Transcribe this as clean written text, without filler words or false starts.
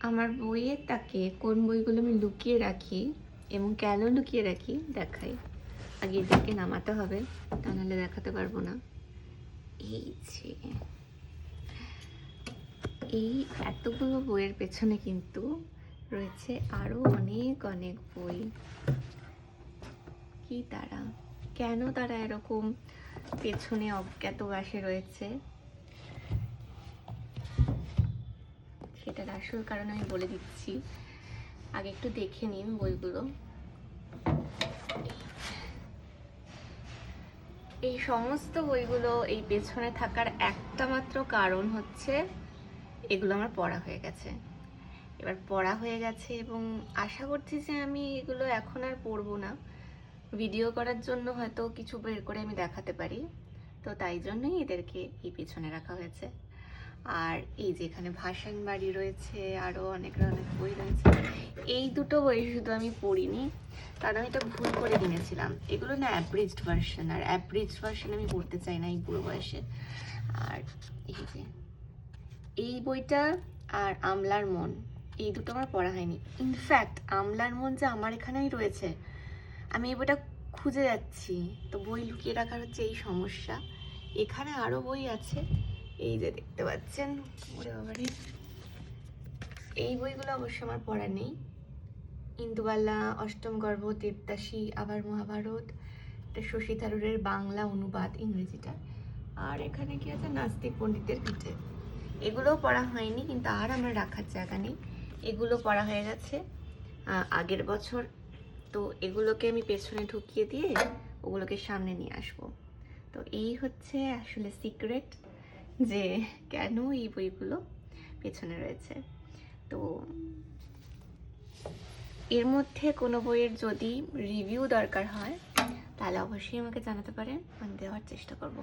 আমার বইয়ের তাকে কোন বইগুলো আমি লুকিয়ে রাখি এবং কেন লুকিয়ে রাখি দেখাই। আগে এদেরকে নামাতে হবে, তা নাহলে দেখাতে পারবো না। এই যে এই এতগুলো বইয়ের পেছনে কিন্তু রয়েছে আরো অনেক অনেক বই। কি তারা, কেন তারা এরকম পেছনে অজ্ঞাতবাসে রয়েছে, সেটার আসল কারণ আমি বলে দিচ্ছি। আগে একটু দেখে নিন বইগুলো। এই সমস্ত বইগুলো এই পেছনে থাকার একটা মাত্র কারণ হচ্ছে এগুলো আমার পড়া হয়ে গেছে। এবার পড়া হয়ে গেছে এবং আশা করছি যে আমি এগুলো এখন আর পড়বো না। ভিডিও করার জন্য হয়তো কিছু বের করে আমি দেখাতে পারি, তো তাই জন্যই এদেরকে এই পিছনে রাখা হয়েছে। আর এই যে এখানে ভাসান বাড়ি রয়েছে, আরও অনেক অনেক বই রয়েছে। এই দুটো বই শুধু আমি পড়িনি, কারণ আমি এটা ভুল করে কিনেছিলাম। এগুলো না অ্যাব্রিজড ভার্সন, আর অ্যাব্রিজড ভার্সন আমি পড়তে চাই না এই বুড়ো বয়সে। আর এই যে এই বইটা আর আমলার মন, এই দুটো আমার পড়া হয়নি। ইনফ্যাক্ট আমলার মন যে আমার এখানেই রয়েছে, আমি এই বইটা খুঁজে যাচ্ছি, তো বই লুকিয়ে রাখার হচ্ছে এই সমস্যা। এখানে আরও বই আছে, এই যে দেখতে পাচ্ছেন। ওরে বাবারে, এই বইগুলো অবশ্য আমার পড়া নেই। ইন্দুবালা, অষ্টম গর্ভ, দেবদাসী, আবার মহাভারত, এটা শশী থারুরের বাংলা অনুবাদ ইংরেজিটা। আর এখানে কি আছে, নাস্তিক পণ্ডিতের পিঠে। এগুলোও পড়া হয়নি, কিন্তু আর আমার রাখার জায়গা নেই। এগুলো পড়া হয়ে গেছে আগের বছর, তো এগুলোকে আমি পেছনে ঢুকিয়ে দিয়ে ওগুলোকে সামনে নিয়ে আসবো। তো এই হচ্ছে আসলে সিক্রেট যে কেন এই বইগুলো পেছনে রয়েছে। তো এর মধ্যে কোনো বইয়ের যদি রিভিউ দরকার হয় তাহলে অবশ্যই আমাকে জানাতে পারেন, আমি দেওয়ার চেষ্টা করব।